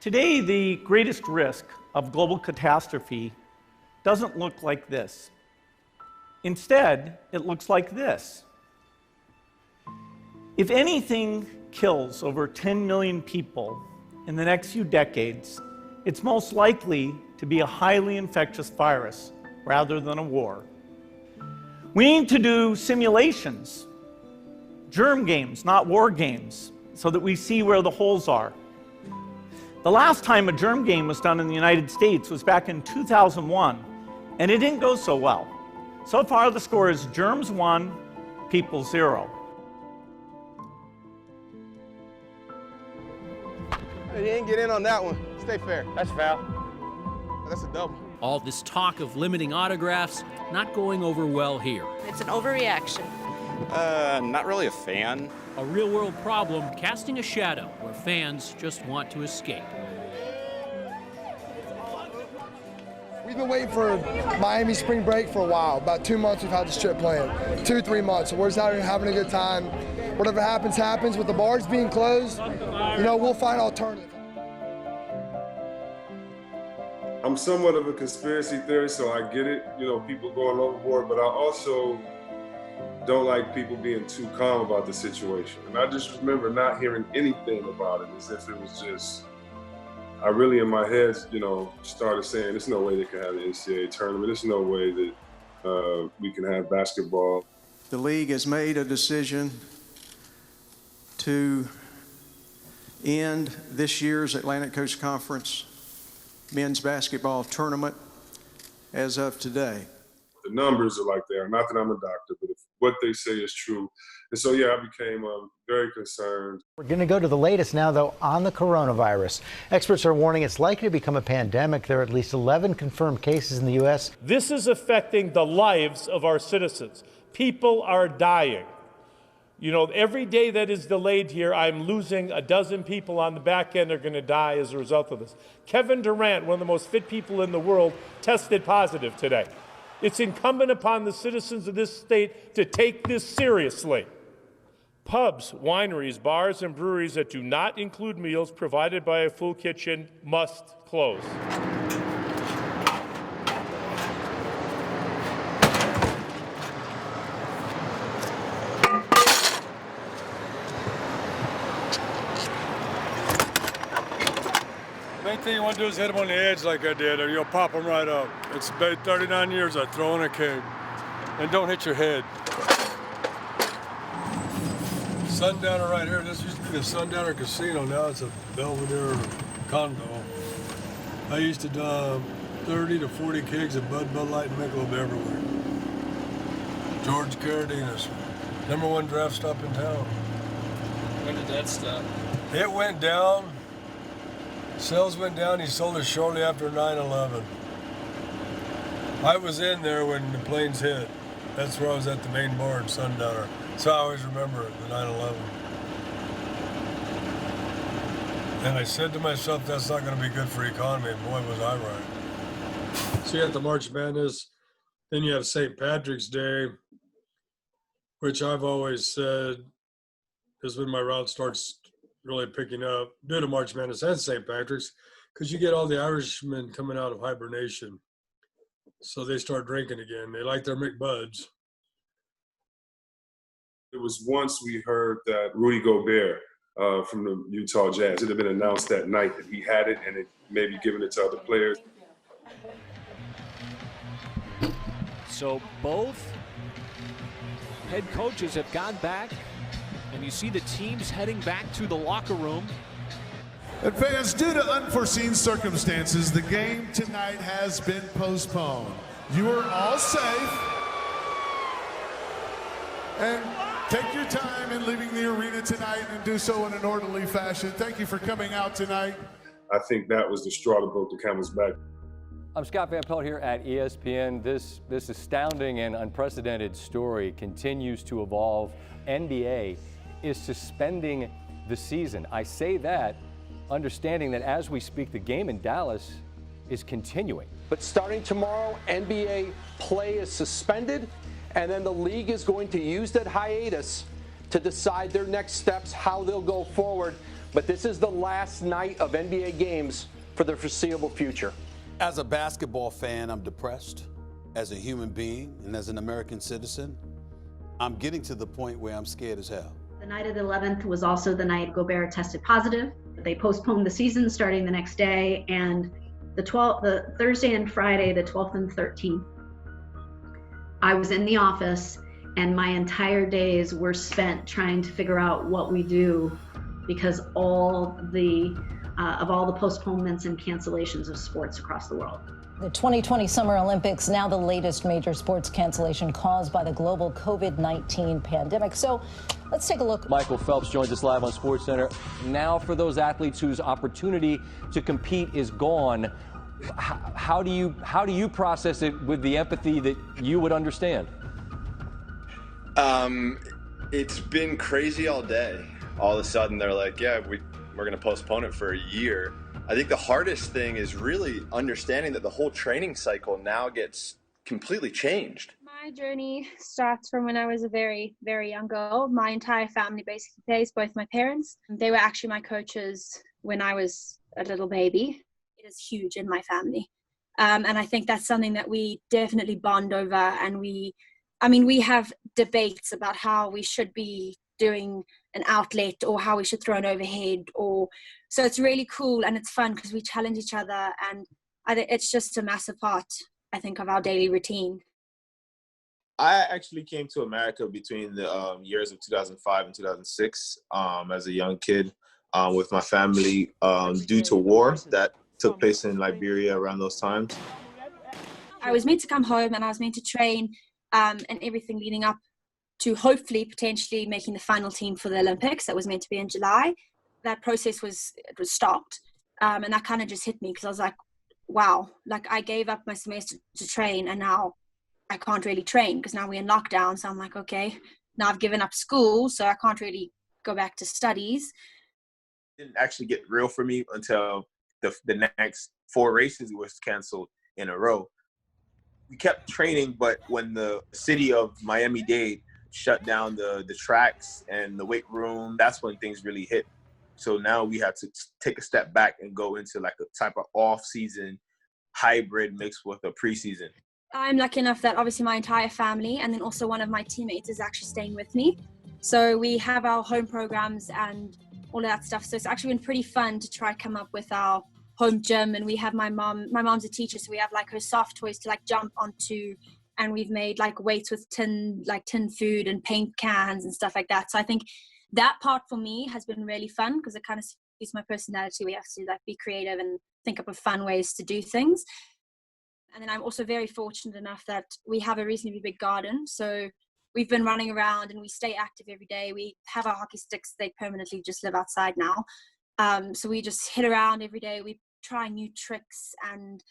Today, the greatest risk of global catastrophe doesn't look like this. Instead, it looks like this. If anything kills over 10 million people in the next few decades, it's most likely to be a highly infectious virus rather than a war. We need to do simulations, germ games, not war games, so that we see where the holes are. The last time a germ game was done in the United States was back in 2001, and it didn't go so well. So far, the score is germs 1, people 0. You didn't get in on that one. Stay fair. That's foul. That's a double. All this talk of limiting autographs not going over well here. It's an overreaction. Not really a fan. A real-world problem casting a shadow where fans just want to escape. We've been waiting for Miami spring break for a while. About 2 months we've had the strip playing. 2-3 months. So we're just out here having a good time. Whatever happens, happens. With the bars being closed, we'll find alternatives. I'm somewhat of a conspiracy theorist, so I get it, people going overboard, but I also don't like people being too calm about the situation. And I just remember not hearing anything about it, as if it was just, I really in my head, started saying, there's no way they can have the NCAA tournament. There's no way that we can have basketball. The league has made a decision to end this year's Atlantic Coast Conference men's basketball tournament as of today. The numbers are like they are. Not that I'm a doctor, but if what they say is true. And so, I became very concerned. We're going to go to the latest now, though, on the coronavirus. Experts are warning it's likely to become a pandemic. There are at least 11 confirmed cases in the U.S. This is affecting the lives of our citizens. People are dying. Every day that is delayed here, I'm losing a dozen people on the back end are going to die as a result of this. Kevin Durant, one of the most fit people in the world, tested positive today. It's incumbent upon the citizens of this state to take this seriously. Pubs, wineries, bars, and breweries that do not include meals provided by a full kitchen must close. Main thing you want to do is hit them on the edge like I did, or you'll pop them right up. It's been 39 years I throw in a keg. And don't hit your head. Sundowner right here. This used to be the Sundowner Casino. Now it's a Belvedere condo. I used to dump 30 to 40 kegs of Bud Light, and Michelob everywhere. George Carradines, #1 draft stop in town. When did that stop? It went down. Sales went down. He sold it shortly after 9/11. I was in there when the planes hit. That's where I was at the main bar in Sundowner. So I always remember it, the 9/11. And I said to myself, that's not going to be good for the economy. And boy, was I right. So you have the March Madness. Then you have St. Patrick's Day, which I've always said is when my route starts really picking up due to March Madness and St. Patrick's, because you get all the Irishmen coming out of hibernation. So they start drinking again. They like their McBuds. It was once we heard that Rudy Gobert from the Utah Jazz, it had been announced that night that he had it and it maybe given it to other players. So both head coaches have gone back, and you see the teams heading back to the locker room. And fans, due to unforeseen circumstances, the game tonight has been postponed. You are all safe. And take your time in leaving the arena tonight and do so in an orderly fashion. Thank you for coming out tonight. I think that was the straw that broke the camel's back. I'm Scott Van Pelt here at ESPN. This astounding and unprecedented story continues to evolve. NBA is suspending the season. I say that understanding that as we speak, the game in Dallas is continuing. But starting tomorrow, NBA play is suspended, and then the league is going to use that hiatus to decide their next steps, how they'll go forward but this is the last night of NBA games for the foreseeable future. As a basketball fan, I'm depressed. As a human being and as an American citizen, I'm getting to the point where I'm scared as hell. The night of the 11th was also the night Gobert tested positive. They postponed the season starting the next day, and the Thursday and Friday, the 12th and 13th, I was in the office, and my entire days were spent trying to figure out what we do, because of all the postponements and cancellations of sports across the world. The 2020 Summer Olympics, now the latest major sports cancellation caused by the global COVID-19 pandemic. So let's take a look. Michael Phelps joins us live on SportsCenter. Now for those athletes whose opportunity to compete is gone, how do you process it with the empathy that you would understand? It's been crazy all day. All of a sudden they're like, yeah, we're going to postpone it for a year. I think the hardest thing is really understanding that the whole training cycle now gets completely changed. My journey starts from when I was a very, very young girl. My entire family basically plays, both my parents. They were actually my coaches when I was a little baby. It is huge in my family. And I think that's something that we definitely bond over. And we have debates about how we should be doing an outlet or how we should throw an overhead, so it's really cool and it's fun because we challenge each other, and it's just a massive part, I think, of our daily routine. I actually came to America between the years of 2005 and 2006 as a young kid with my family due to war that took place in Liberia around those times. I was meant to come home and I was meant to train and everything leading up to hopefully potentially making the final team for the Olympics. That was meant to be in July. That process was stopped. And that kind of just hit me because I was like, wow, like I gave up my semester to train and now I can't really train because now we're in lockdown. So I'm like, okay, now I've given up school, so I can't really go back to studies. It didn't actually get real for me until the next 4 races was canceled in a row. We kept training, but when the city of Miami-Dade shut down the tracks and the weight room, that's when things really hit. So now we have to take a step back and go into like a type of off-season hybrid mixed with a preseason. I'm lucky enough that obviously my entire family and then also one of my teammates is actually staying with me. So we have our home programs and all of that stuff. So it's actually been pretty fun to try come up with our home gym, and we have my mom's a teacher, so we have like her soft toys to like jump onto, and we've made like weights with tin food and paint cans and stuff like that. So I think that part for me has been really fun because it kind of suits my personality. We have to like be creative and think up of fun ways to do things. And then I'm also very fortunate enough that we have a reasonably big garden. So we've been running around and we stay active every day. We have our hockey sticks. They permanently just live outside now. So we just hit around every day. We try new tricks, and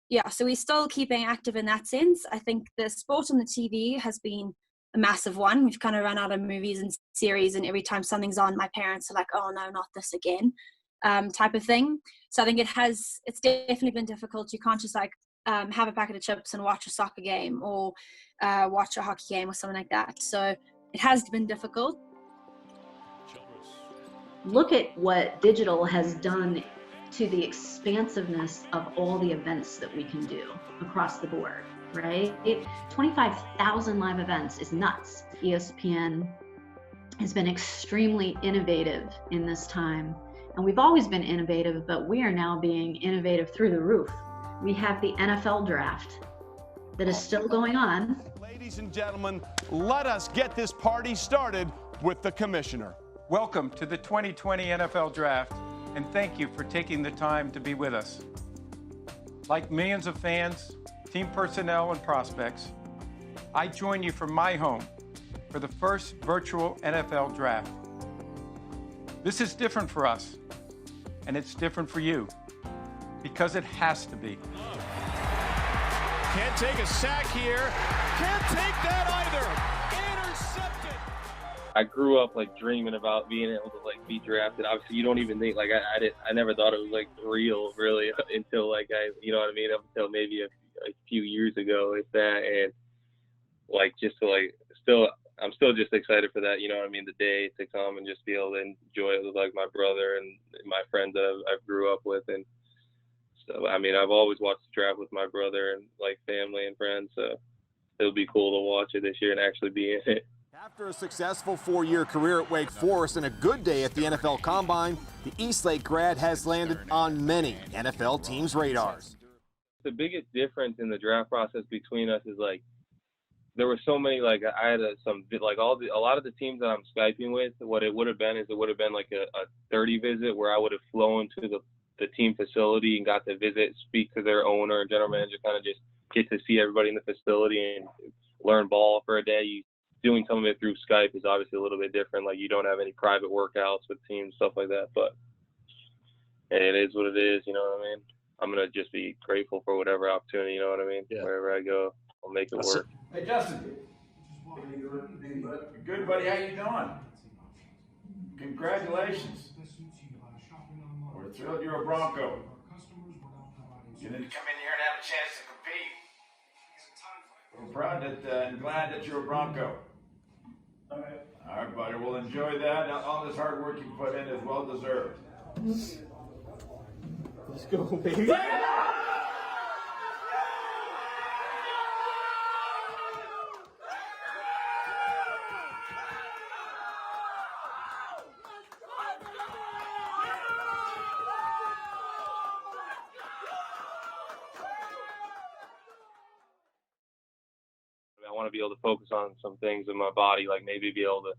yeah, so we're still keeping active in that sense. I think the sport on the TV has been a massive one. We've kind of run out of movies and series, and every time something's on, my parents are like, oh no, not this again, type of thing. So I think it's definitely been difficult. You can't just like have a packet of chips and watch a soccer game or watch a hockey game or something like that. So it has been difficult. Look at what digital has done to the expansiveness of all the events that we can do across the board, right? 25,000 live events is nuts. ESPN has been extremely innovative in this time. And we've always been innovative, but we are now being innovative through the roof. We have the NFL draft that is still going on. Ladies and gentlemen, let us get this party started with the commissioner. Welcome to the 2020 NFL Draft, and thank you for taking the time to be with us. Like millions of fans, team personnel, and prospects, I join you from my home for the first virtual NFL Draft. This is different for us, and it's different for you, because it has to be. Can't take a sack here. Can't take that either. Intercepted. I grew up like dreaming about being able to like be drafted. Obviously, you don't even think like I never thought it was like real really until like you know what I mean, up until maybe a few years ago, if that, and like just to like still I'm still just excited for that, you know what I mean, the day to come and just be able to enjoy it with like my brother and my friends that I've grew up with. And so, I mean, I've always watched the draft with my brother and like family and friends, so it'll be cool to watch it this year and actually be in it. After a successful 4-year career at Wake Forest and a good day at the NFL Combine, the Eastlake grad has landed on many NFL teams' radars. The biggest difference in the draft process between us is like there were so many, like I had a lot of the teams that I'm Skyping with, what it would have been is it would have been like a 30 visit where I would have flown to the team facility and got to visit, speak to their owner and general manager, kind of just get to see everybody in the facility and learn ball for a day. Doing some of it through Skype is obviously a little bit different. Like you don't have any private workouts with teams, stuff like that, but it is what it is, you know what I mean? I'm going to just be grateful for whatever opportunity, you know what I mean? Yeah. Wherever I go, I'll make it work. Hey, Justin. Good, buddy. How you doing? Congratulations. We're thrilled you're a Bronco. You didn't come in here and have a chance to compete. We're proud and glad that you're a Bronco. All right, buddy. We'll enjoy that. All this hard work you put in is well deserved. Let's go, baby. I want to be able to focus on some things in my body, like maybe be able to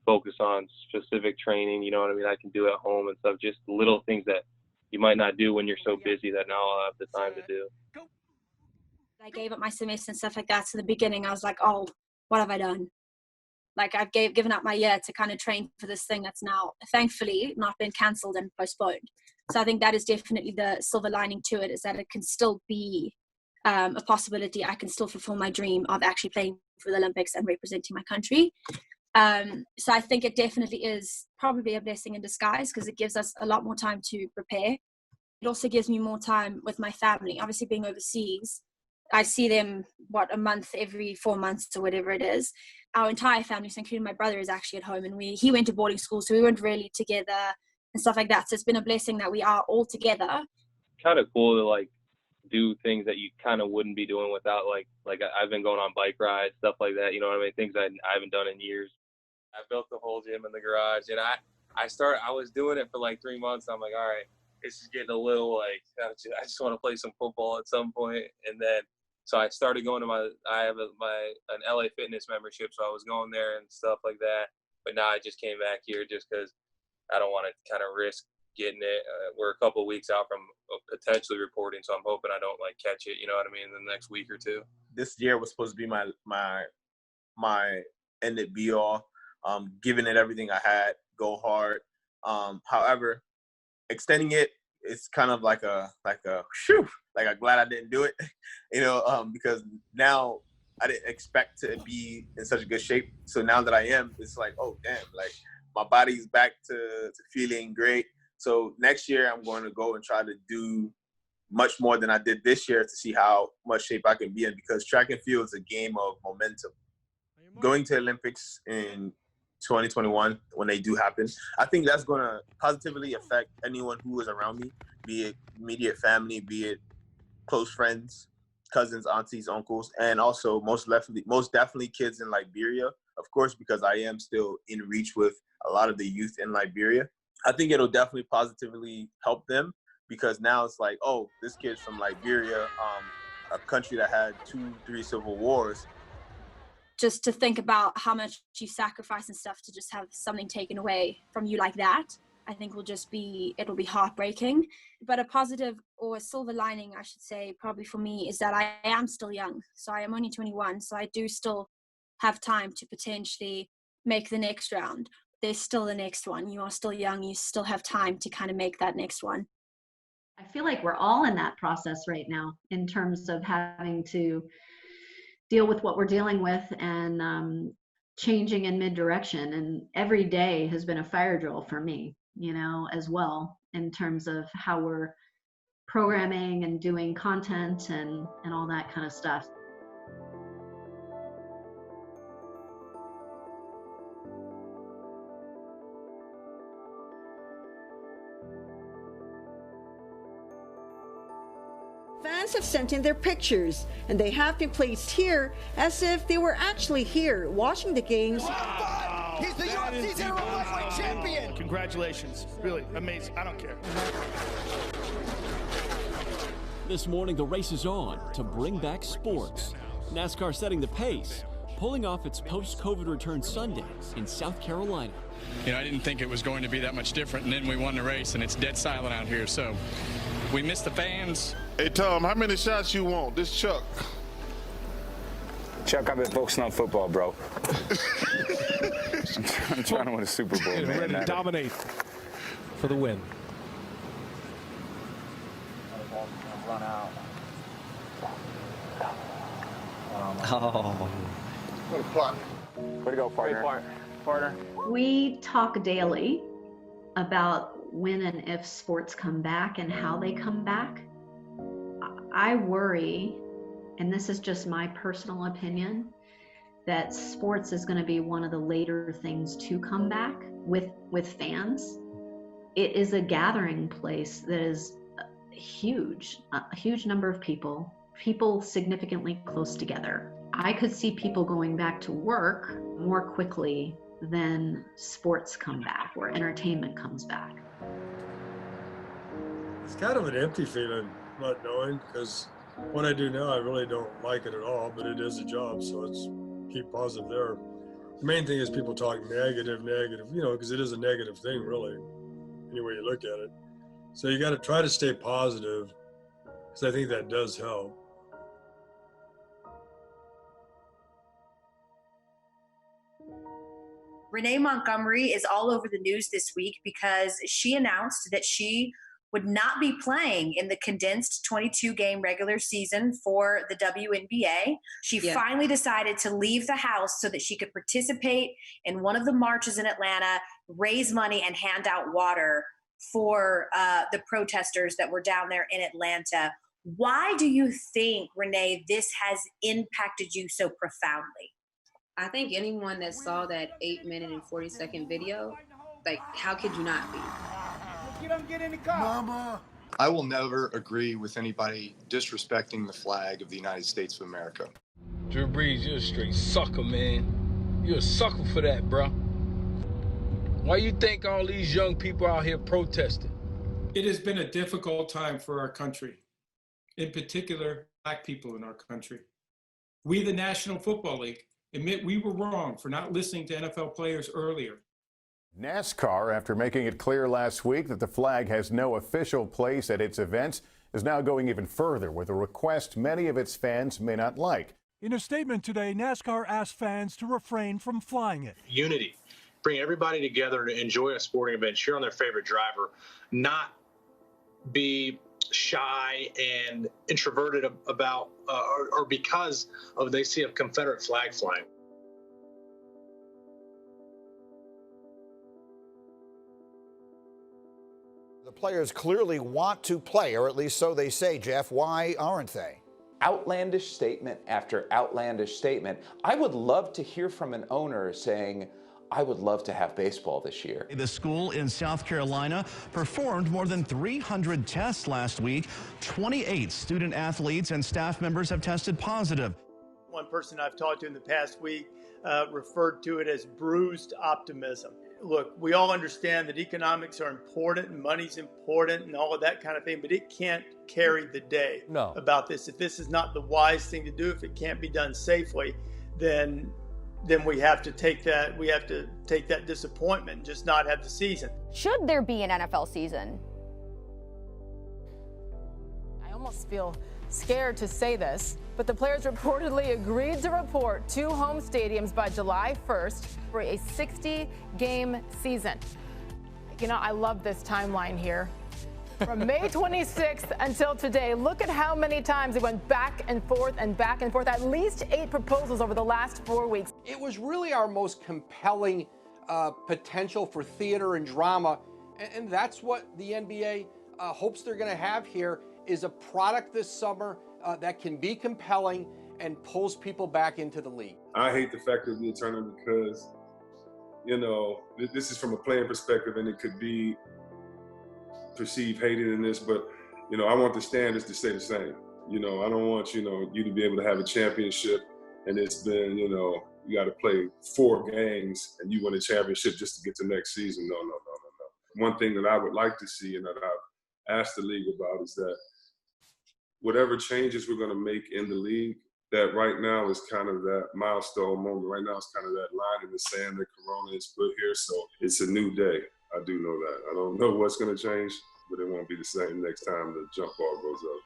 focus on specific training, you know what I mean, I can do at home and stuff, just little things that you might not do when you're so busy that now I'll have the time to do. I gave up my semester and stuff like that. So in the beginning, I was like, oh, what have I done? Like I've given up my year to kind of train for this thing that's now, thankfully, not been cancelled and postponed. So I think that is definitely the silver lining to it, is that it can still be a possibility. I can still fulfill my dream of actually playing for the Olympics and representing my country. So I think it definitely is probably a blessing in disguise, because it gives us a lot more time to prepare. It also gives me more time with my family. Obviously being overseas, I see them, a month every 4 months or whatever it is. Our entire family, so including my brother, is actually at home, and he went to boarding school, so we weren't really together and stuff like that. So it's been a blessing that we are all together. Kind of cool to like do things that you kind of wouldn't be doing without like I've been going on bike rides, stuff like that, you know what I mean, things I haven't done in years. I built the whole gym in the garage, and I was doing it for like 3 months. I'm like, all right, this is getting a little like, I just want to play some football at some point. And then, so I started going to I have an LA Fitness membership, so I was going there and stuff like that. But now I just came back here just because I don't want to kind of risk getting it. We're a couple of weeks out from potentially reporting, so I'm hoping I don't like catch it, you know what I mean, in the next week or two. This year was supposed to be my end it be all. Giving it everything I had, go hard. However, extending it's kind of like I'm glad I didn't do it, because now I didn't expect to be in such a good shape. So now that I am, it's like, oh damn, like my body's back to feeling great. So next year I'm going to go and try to do much more than I did this year to see how much shape I can be in, because track and field is a game of momentum. Going to Olympics in 2021, when they do happen, I think that's going to positively affect anyone who is around me, be it immediate family, be it close friends, cousins, aunties, uncles, and also most definitely kids in Liberia, of course, because I am still in reach with a lot of the youth in Liberia. I think it'll definitely positively help them, because now it's like, oh, this kid's from Liberia, a country that had 2-3 civil wars. Just to think about how much you sacrifice and stuff to just have something taken away from you like that, I think it'll be heartbreaking. But a positive, or a silver lining, I should say, probably for me, is that I am still young. So I am only 21, so I do still have time to potentially make the next round. There's still the next one. You are still young. You still have time to kind of make that next one. I feel like we're all in that process right now in terms of having to deal with what we're dealing with and changing in mid-direction. And every day has been a fire drill for me, as well, in terms of how we're programming and doing content and all that kind of stuff. Fans have sent in their pictures, and they have been placed here as if they were actually here watching the games. Wow. He's the UFC's lightweight champion! Congratulations. Really amazing. I don't care. This morning, the race is on to bring back sports. NASCAR setting the pace, pulling off its post-COVID return Sunday in South Carolina. You know, I didn't think it was going to be that much different, and then we won the race, and it's dead silent out here, so we miss the fans. Hey, Tom, how many shots you want? This Chuck. Chuck, I've been focusing on football, bro. I'm trying to win a Super Bowl, man. Ready to dominate for the win. Run out. Oh. What a plot. Way to go, partner. Partner. We talk daily about when and if sports come back and how they come back. I worry, and this is just my personal opinion, that sports is going to be one of the later things to come back with fans. It is a gathering place that is huge, a huge number of people significantly close together. I could see people going back to work more quickly than sports come back or entertainment comes back. It's kind of an empty feeling, not knowing, because what I do now, I really don't like it at all, but it is a job, so it's keep positive there. The main thing is people talk negative, you know, because it is a negative thing, really, any way you look at it. So you got to try to stay positive, because I think that does help. Renee Montgomery is all over the news this week because she announced that she would not be playing in the condensed 22-game regular season for the WNBA. She finally decided to leave the house so that she could participate in one of the marches in Atlanta, raise money, and hand out water for the protesters that were down there in Atlanta. Why do you think, Renee, this has impacted you so profoundly? I think anyone that saw that 8-minute and 40-second video, like, how could you not be? Get in the car. Mama. I will never agree with anybody disrespecting the flag of the United States of America. Drew Brees, you're a straight sucker, man. You're a sucker for that, bro. Why you think all these young people out here protesting? It has been a difficult time for our country, in particular, Black people in our country. We, the National Football League, admit we were wrong for not listening to NFL players earlier. NASCAR, after making it clear last week that the flag has no official place at its events, is now going even further with a request many of its fans may not like. In a statement today, NASCAR asked fans to refrain from flying it. Unity. Bring everybody together to enjoy a sporting event, cheer on their favorite driver, not be shy and introverted about or because of they see a Confederate flag flying. The players clearly want to play, or at least so they say. Jeff, why aren't they? Outlandish statement after outlandish statement. I would love to hear from an owner saying, I would love to have baseball this year. The school in South Carolina performed more than 300 tests last week. 28 student athletes and staff members have tested positive. One person I've talked to in the past week referred to it as bruised optimism. Look, we all understand that economics are important and money's important and all of that kind of thing, but it can't carry the day about this. If this is not the wise thing to do, if it can't be done safely, then we have to take that disappointment and just not have the season. Should there be an NFL season? I almost feel scared to say this, but the players reportedly agreed to report 2 home stadiums by July 1st for a 60-game season. You know, I love this timeline here. From May 26th until today, look at how many times it went back and forth, at least 8 proposals over the last 4 weeks. It was really our most compelling potential for theater and drama, and that's what the NBA hopes they're going to have here, is a product this summer that can be compelling and pulls people back into the league. I hate the fact of the tournament because, you know, this is from a playing perspective and it could be perceived hated in this, but, you know, I want the standards to stay the same. You know, I don't want, you know, you to be able to have a championship and it's been, you know, you got to play 4 games and you win a championship just to get to next season. No. One thing that I would like to see and that I've asked the league about is that whatever changes we're going to make in the league, that right now is kind of that milestone moment. Right now it's kind of that line in the sand that Corona is put here. So it's a new day. I do know that. I don't know what's going to change, but it won't be the same next time the jump ball goes up.